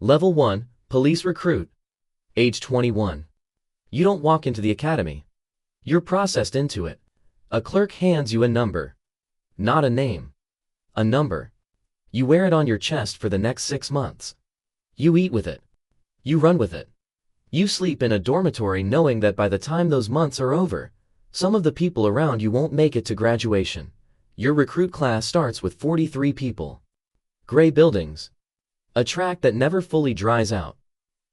Level 1, Police Recruit. Age 21. You don't walk into the academy. You're processed into it. A clerk hands you a number. Not a name. A number. You wear it on your chest for the next 6 months. You eat with it. You run with it. You sleep in a dormitory knowing that by the time those months are over, some of the people around you won't make it to graduation. Your recruit class starts with 43 people. Gray buildings. A track that never fully dries out.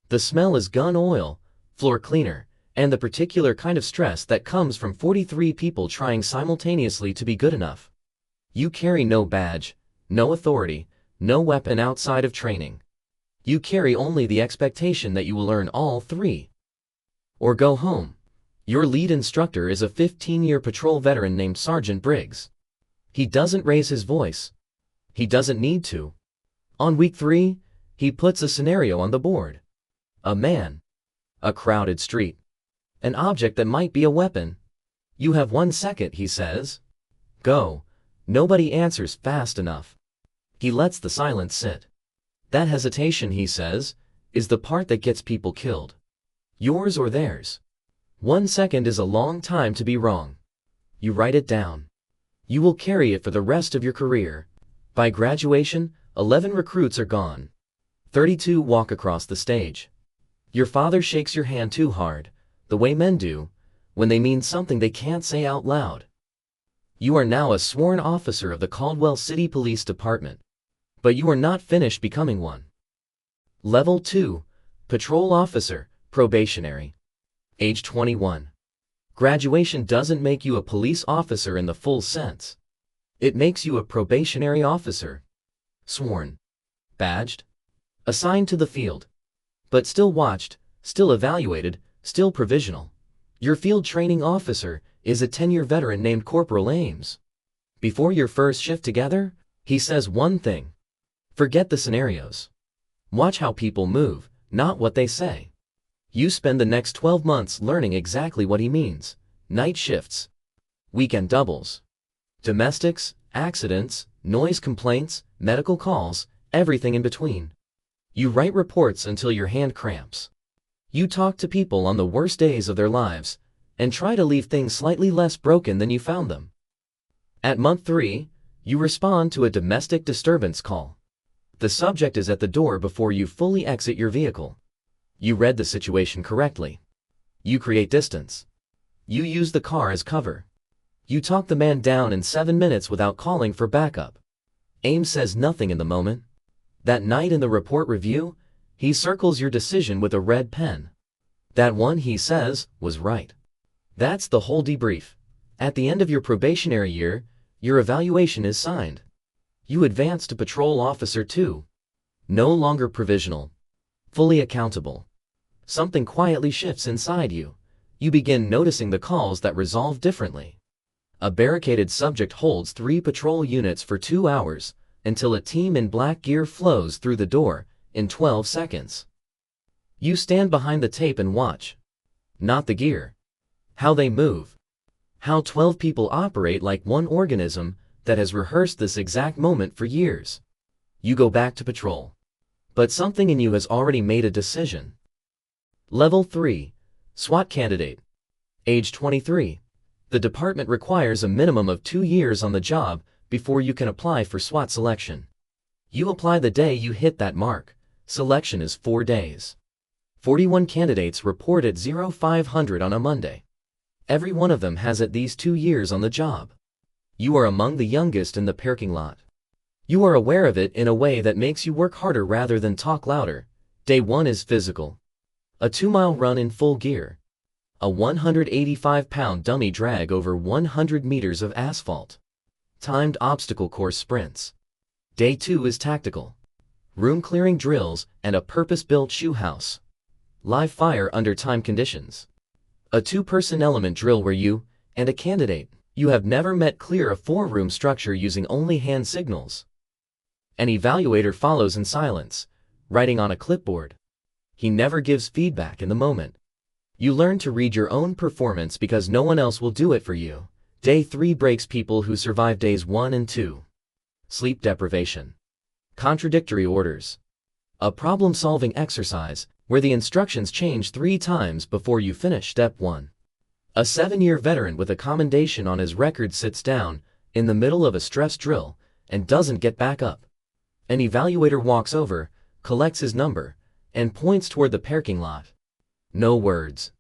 The smell is gun oil, floor cleaner, and the particular kind of stress that comes from 43 people trying simultaneously to be good enough. You carry no badge, no authority, no weapon outside of training. You carry only the expectation that you will earn all three. Or go home. Your lead instructor is a 15-year patrol veteran named Sergeant Briggs. He doesn't raise his voice. He doesn't need to. On week 3, he puts a scenario on the board. A man. A crowded street. An object that might be a weapon. You have 1 second, he says. Go. Nobody answers fast enough. He lets the silence sit. That hesitation, he says, is the part that gets people killed. Yours or theirs. 1 second is a long time to be wrong. You write it down. You will carry it for the rest of your career. By graduation, 11 recruits are gone. 32 walk across the stage. Your father shakes your hand too hard, the way men do, when they mean something they can't say out loud. You are now a sworn officer of the Caldwell City Police Department. But you are not finished becoming one. Level 2, Patrol Officer, Probationary. Age 21. Graduation doesn't make you a police officer in the full sense. It makes you a probationary officer. Sworn. Badged. Assigned to the field. But still watched, still evaluated, still provisional. Your field training officer is a 10-year veteran named Corporal Ames. Before your first shift together, he says one thing. Forget the scenarios. Watch how people move, not what they say. You spend the next 12 months learning exactly what he means. Night shifts. Weekend doubles. Domestics, accidents, noise complaints, medical calls, everything in between. You write reports until your hand cramps. You talk to people on the worst days of their lives, and try to leave things slightly less broken than you found them. At month 3, you respond to a domestic disturbance call. The subject is at the door before you fully exit your vehicle. You read the situation correctly. You create distance. You use the car as cover. You talk the man down in 7 minutes without calling for backup. Ames says nothing in the moment. That night in the report review, he circles your decision with a red pen. That one, he says, was right. That's the whole debrief. At the end of your probationary year, your evaluation is signed. You advance to Patrol Officer 2. No longer provisional. Fully accountable. Something quietly shifts inside you. You begin noticing the calls that resolve differently. A barricaded subject holds 3 patrol units for 2 hours, until a team in black gear flows through the door, in 12 seconds. You stand behind the tape and watch. Not the gear. How they move. How 12 people operate like one organism that has rehearsed this exact moment for years. You go back to patrol. But something in you has already made a decision. Level 3, SWAT Candidate. Age 23. The department requires a minimum of 2 years on the job before you can apply for SWAT selection. You apply the day you hit that mark. Selection is 4 days. 41 candidates report at 0500 on a Monday. Every one of them has at least 2 years on the job. You are among the youngest in the parking lot. You are aware of it in a way that makes you work harder rather than talk louder. Day 1 is physical. A 2-mile run in full gear. A 185-pound dummy drag over 100 meters of asphalt. Timed obstacle course sprints. Day 2 is tactical. Room clearing drills and a purpose-built shoe house. Live fire under time conditions. A 2-person element drill where you and a candidate you have never met clear a 4-room structure using only hand signals. An evaluator follows in silence, writing on a clipboard. He never gives feedback in the moment. You learn to read your own performance because no one else will do it for you. Day 3 breaks people who survive days 1 and 2. Sleep deprivation. Contradictory orders. A problem-solving exercise where the instructions change 3 times before you finish step 1. A 7-year veteran with a commendation on his record sits down in the middle of a stress drill and doesn't get back up. An evaluator walks over, collects his number, and points toward the parking lot. No words.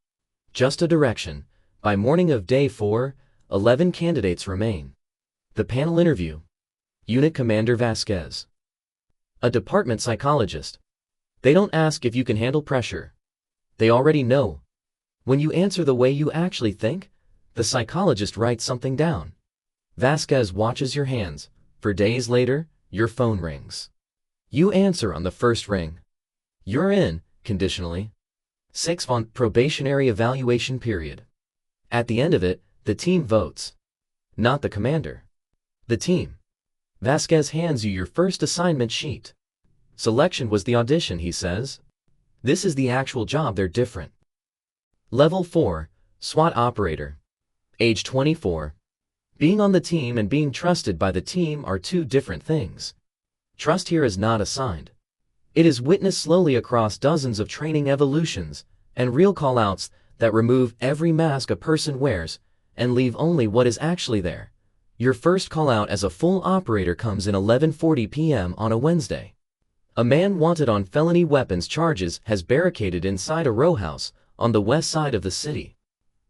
Just a direction. By morning of day 4, 11 candidates remain. The panel interview. Unit Commander Vasquez. A department psychologist. They don't ask if you can handle pressure. They already know. When you answer the way you actually think, the psychologist writes something down. Vasquez watches your hands. For days later, your phone rings. You answer on the first ring. You're in, conditionally. 6-month probationary evaluation period. At the end of it, the team votes. Not the commander. The team. Vasquez hands you your first assignment sheet. Selection was the audition, he says. This is the actual job, they're different. Level 4, SWAT Operator. Age 24. Being on the team and being trusted by the team are 2 different things. Trust here is not assigned. It is witnessed slowly across dozens of training evolutions and real call-outs that remove every mask a person wears and leave only what is actually there. Your first call-out as a full operator comes in 11:40 p.m. on a Wednesday. A man wanted on felony weapons charges has barricaded inside a row house on the west side of the city.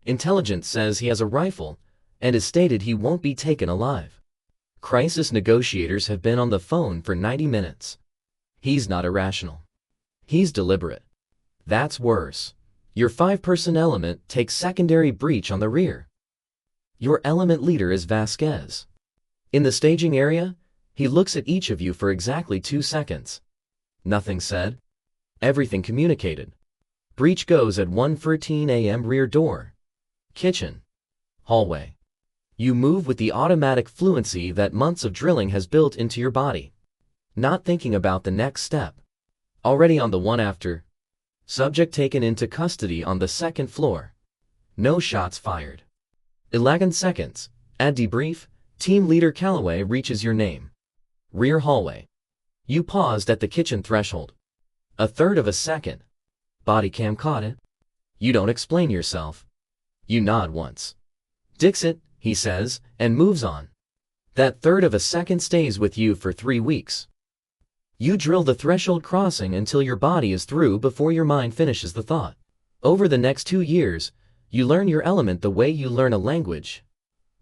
Intelligence says he has a rifle and has stated he won't be taken alive. Crisis negotiators have been on the phone for 90 minutes. He's not irrational. He's deliberate. That's worse. Your 5-person element takes secondary breach on the rear. Your element leader is Vasquez. In the staging area, he looks at each of you for exactly 2 seconds. Nothing said. Everything communicated. Breach goes at 1:13 a.m. Rear door. Kitchen. Hallway. You move with the automatic fluency that months of drilling has built into your body. Not thinking about the next step. Already on the one after. Subject taken into custody on the 2nd floor. No shots fired. 11 seconds. At debrief, team leader Calloway reaches your name. Rear hallway. You paused at the kitchen threshold. 1/3 of a second. Body cam caught it. You don't explain yourself. You nod once. Dixit, he says, and moves on. That 1/3 of a second stays with you for 3 weeks. You drill the threshold crossing until your body is through before your mind finishes the thought. Over the next 2 years, you learn your element the way you learn a language.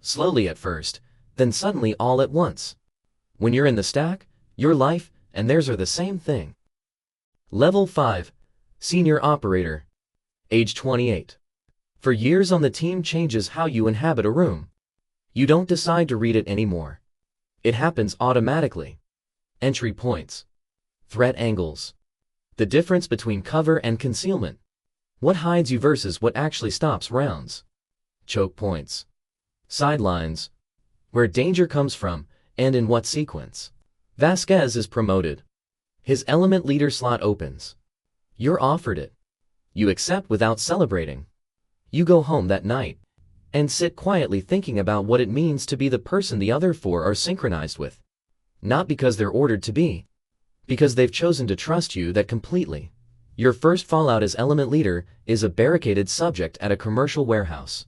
Slowly at first, then suddenly all at once. When you're in the stack, your life and theirs are the same thing. Level 5, Senior Operator. Age 28. For years on the team changes how you inhabit a room. You don't decide to read it anymore. It happens automatically. Entry points. Threat angles. The difference between cover and concealment. What hides you versus what actually stops rounds. Choke points. Sidelines. Where danger comes from, and in what sequence. Vasquez is promoted. His element leader slot opens. You're offered it. You accept without celebrating. You go home that night and sit quietly thinking about what it means to be the person the other 4 are synchronized with. Not because they're ordered to be. Because they've chosen to trust you that completely. Your first fallout as element leader is a barricaded subject at a commercial warehouse.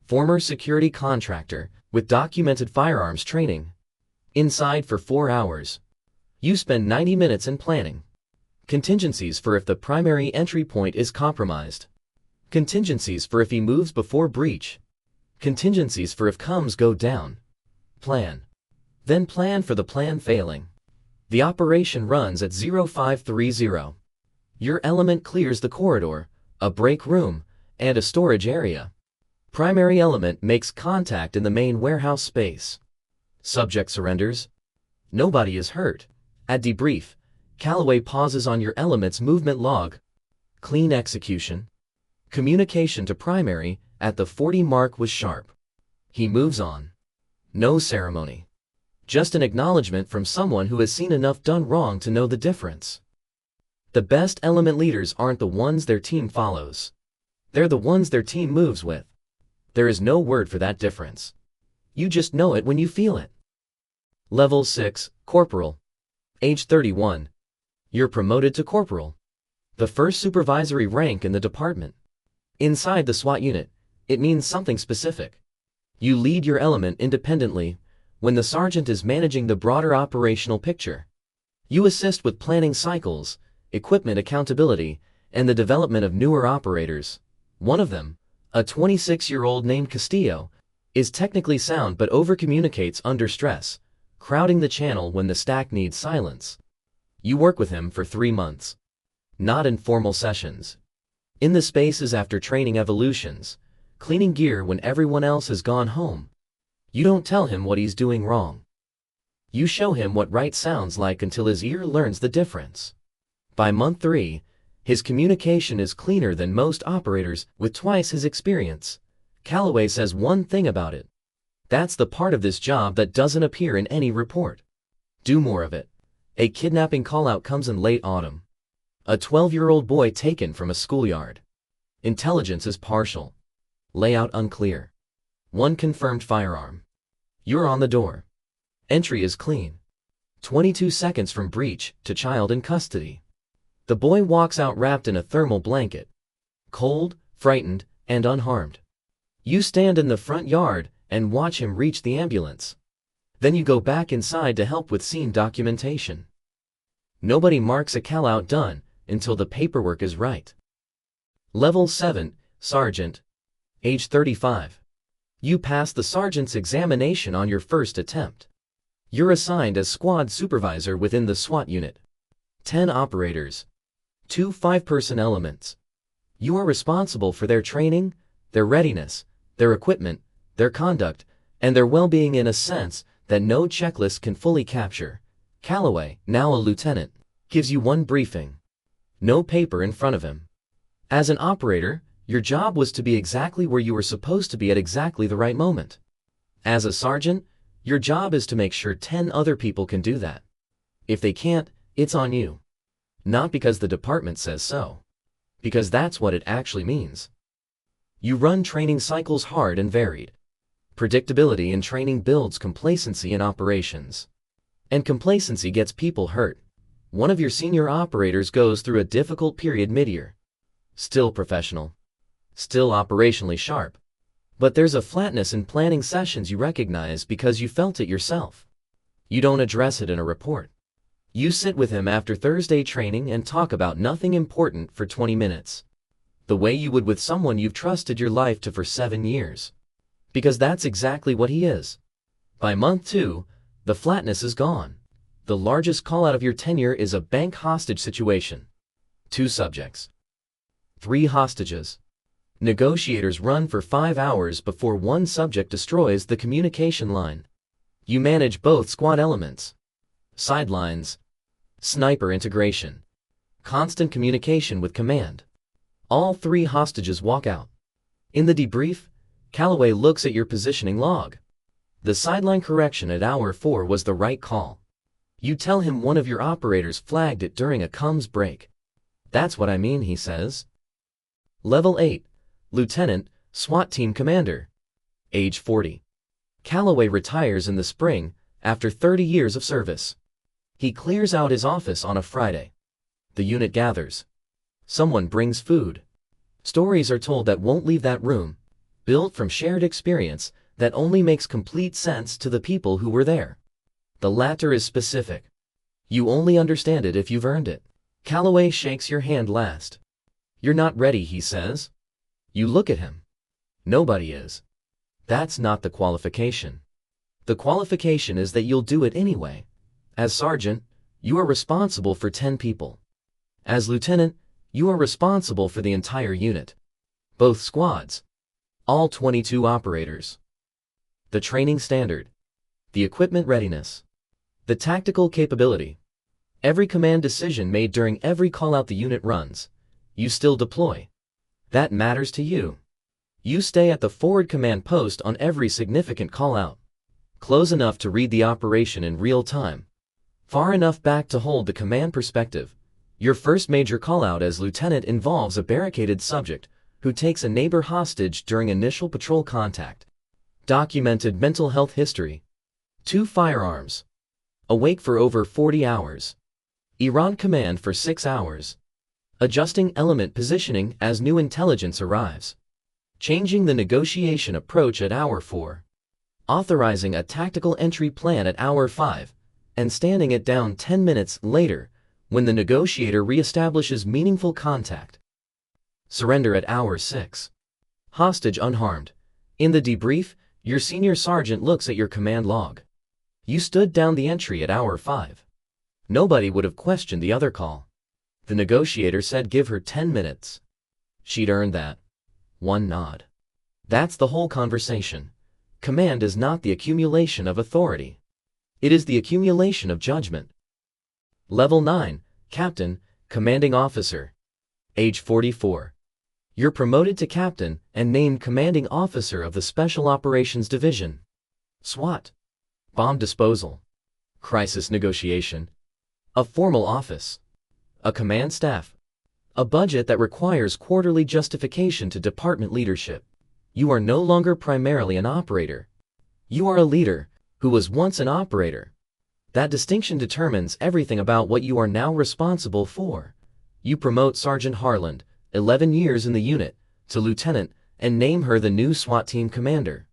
Former security contractor with documented firearms training. Inside for 4 hours. You spend 90 minutes in planning. Contingencies for if the primary entry point is compromised. Contingencies for if he moves before breach. Contingencies for if comms go down. Plan. Then plan for the plan failing. The operation runs at 0530. Your element clears the corridor, a break room, and a storage area. Primary element makes contact in the main warehouse space. Subject surrenders. Nobody is hurt. At debrief, Calloway pauses on your element's movement log. Clean execution. Communication to primary at the 40 mark was sharp. He moves on. No ceremony. Just an acknowledgement from someone who has seen enough done wrong to know the difference. The best element leaders aren't the ones their team follows. They're the ones their team moves with. There is no word for that difference. You just know it when you feel it. Level 6, Corporal. Age 31. You're promoted to corporal, the first supervisory rank in the department. Inside the SWAT unit, it means something specific. You lead your element independently when the sergeant is managing the broader operational picture. You assist with planning cycles, equipment accountability, and the development of newer operators. One of them, a 26-year-old named Castillo, is technically sound but overcommunicates under stress, crowding the channel when the stack needs silence. You work with him for 3 months. Not in formal sessions. In the spaces after training evolutions, cleaning gear when everyone else has gone home. You don't tell him what he's doing wrong. You show him what right sounds like until his ear learns the difference. By month 3, his communication is cleaner than most operators with twice his experience. Calloway says one thing about it. That's the part of this job that doesn't appear in any report. Do more of it. A kidnapping call-out comes in late autumn. A 12-year-old boy taken from a schoolyard. Intelligence is partial. Layout unclear. One confirmed firearm. You're on the door. Entry is clean. 22 seconds from breach to child in custody. The boy walks out wrapped in a thermal blanket. Cold, frightened, and unharmed. You stand in the front yard and watch him reach the ambulance. Then you go back inside to help with scene documentation. Nobody marks a call-out done until the paperwork is right. Level 7, Sergeant. Age 35. You pass the sergeant's examination on your first attempt. You're assigned as squad supervisor within the SWAT unit. 10 operators. 2 5-person elements. You are responsible for their training, their readiness, their equipment, their conduct, and their well-being in a sense that no checklist can fully capture. Calloway, now a lieutenant, gives you one briefing. No paper in front of him. As an operator, your job was to be exactly where you were supposed to be at exactly the right moment. As a sergeant, your job is to make sure 10 other people can do that. If they can't, it's on you. Not because the department says so. Because that's what it actually means. You run training cycles hard and varied. Predictability in training builds complacency in operations. And complacency gets people hurt. One of your senior operators goes through a difficult period mid-year. Still professional. Still operationally sharp. But there's a flatness in planning sessions you recognize because you felt it yourself. You don't address it in a report. You sit with him after Thursday training and talk about nothing important for 20 minutes. The way you would with someone you've trusted your life to for 7 years. Because that's exactly what he is. By month 2, the flatness is gone. The largest call-out of your tenure is a bank hostage situation. 2 subjects. 3 hostages. Negotiators run for 5 hours before one subject destroys the communication line. You manage both squad elements. Sidelines. Sniper integration. Constant communication with command. All 3 hostages walk out. In the debrief, Calloway looks at your positioning log. The sideline correction at hour 4 was the right call. You tell him one of your operators flagged it during a comms break. That's what I mean, he says. Level 8, Lieutenant, SWAT Team Commander. Age 40. Calloway retires in the spring after 30 years of service. He clears out his office on a Friday. The unit gathers. Someone brings food. Stories are told that won't leave that room, built from shared experience that only makes complete sense to the people who were there. The latter is specific. You only understand it if you've earned it. Calloway shakes your hand last. You're not ready, he says. You look at him. Nobody is. That's not the qualification. The qualification is that you'll do it anyway. As sergeant, you are responsible for 10 people. As lieutenant, you are responsible for the entire unit. Both squads. All 22 operators. The training standard. The equipment readiness. The tactical capability. Every command decision made during every call-out the unit runs. You still deploy. That matters to you. You stay at the forward command post on every significant call-out. Close enough to read the operation in real time. Far enough back to hold the command perspective. Your first major call-out as lieutenant involves a barricaded subject who takes a neighbor hostage during initial patrol contact. Documented mental health history. 2 firearms. Awake for over 40 hours. Iran command for 6 hours. Adjusting element positioning as new intelligence arrives. Changing the negotiation approach at hour 4. Authorizing a tactical entry plan at hour 5, and standing it down 10 minutes later when the negotiator reestablishes meaningful contact. Surrender at hour 6. Hostage unharmed. In the debrief, your senior sergeant looks at your command log. You stood down the entry at hour 5. Nobody would have questioned the other call. The negotiator said give her 10 minutes. She'd earned that. One nod. That's the whole conversation. Command is not the accumulation of authority. It is the accumulation of judgment. Level 9, Captain, Commanding Officer. Age 44. You're promoted to Captain and named Commanding Officer of the Special Operations Division. SWAT. Bomb disposal. Crisis negotiation. A formal office. A command staff. A budget that requires quarterly justification to department leadership. You are no longer primarily an operator. You are a leader who was once an operator. That distinction determines everything about what you are now responsible for. You promote Sergeant Harland, 11 years in the unit, to lieutenant and name her the new SWAT team commander.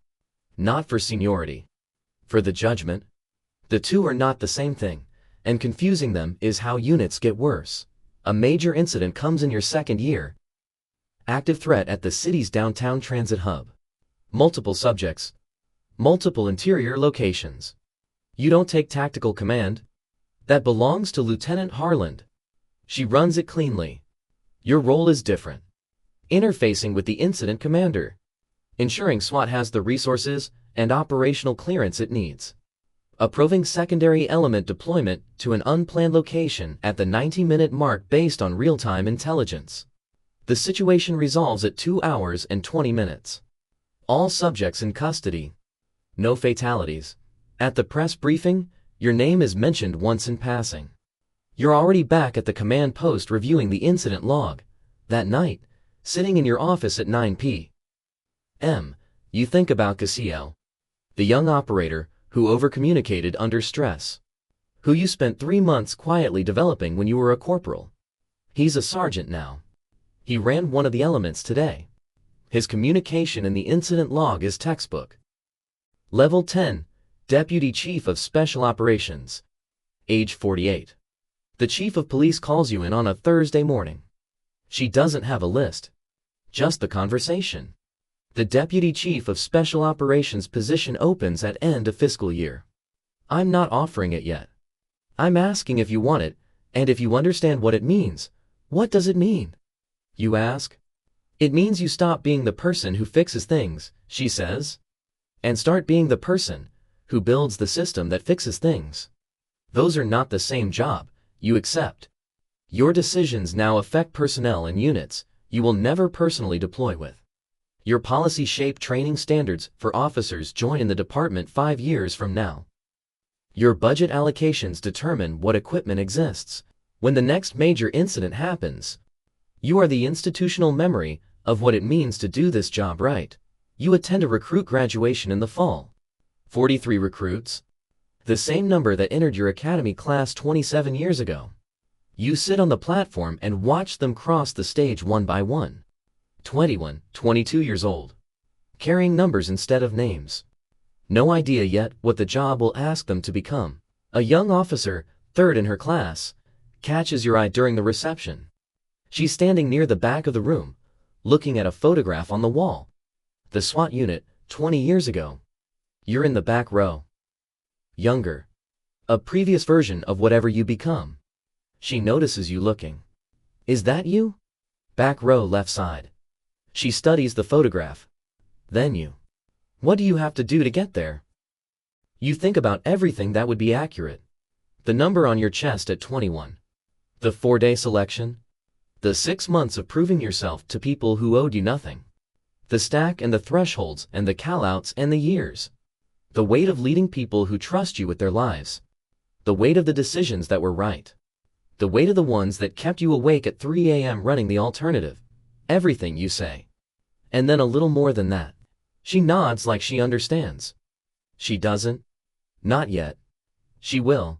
Not for seniority. For the judgment. The two are not the same thing, and confusing them is how units get worse. A major incident comes in your second year. Active threat at the city's downtown transit hub. Multiple subjects. Multiple interior locations. You don't take tactical command. That belongs to Lieutenant Harland. She runs it cleanly. Your role is different. Interfacing with the incident commander. Ensuring SWAT has the resources and operational clearance it needs. Approving secondary element deployment to an unplanned location at the 90-minute mark based on real-time intelligence. The situation resolves at 2 hours and 20 minutes. All subjects in custody. No fatalities. At the press briefing, your name is mentioned once in passing. You're already back at the command post reviewing the incident log. That night, sitting in your office at 9 p.m., you think about Gaciel, the young operator who overcommunicated under stress, who you spent 3 months quietly developing when you were a corporal. He's a sergeant now. He ran one of the elements today. His communication in the incident log is textbook. Level 10, Deputy Chief of Special Operations. Age 48. The Chief of Police calls you in on a Thursday morning. She doesn't have a list. Just the conversation. The Deputy Chief of Special Operations position opens at end of fiscal year. I'm not offering it yet. I'm asking if you want it, and if you understand what it means. What does it mean? You ask. It means you stop being the person who fixes things, she says, and start being the person who builds the system that fixes things. Those are not the same job, you accept. Your decisions now affect personnel and units you will never personally deploy with. Your policy-shaped training standards for officers join in the department 5 years from now. Your budget allocations determine what equipment exists when the next major incident happens. You are the institutional memory of what it means to do this job right. You attend a recruit graduation in the fall. 43 recruits. The same number that entered your academy class 27 years ago. You sit on the platform and watch them cross the stage one by one. 21, 22 years old. Carrying numbers instead of names. No idea yet what the job will ask them to become. A young officer, third in her class, catches your eye during the reception. She's standing near the back of the room, looking at a photograph on the wall. The SWAT unit, 20 years ago. You're in the back row. Younger. A previous version of whatever you become. She notices you looking. Is that you? Back row left side. She studies the photograph. Then you. What do you have to do to get there? You think about everything that would be accurate. The number on your chest at 21. The 4-day selection. The 6 months of proving yourself to people who owed you nothing. The stack and the thresholds and the call-outs and the years. The weight of leading people who trust you with their lives. The weight of the decisions that were right. The weight of the ones that kept you awake at 3 a.m. running the alternative. Everything you say. And then a little more than that. She nods like she understands. She doesn't. Not yet. She will.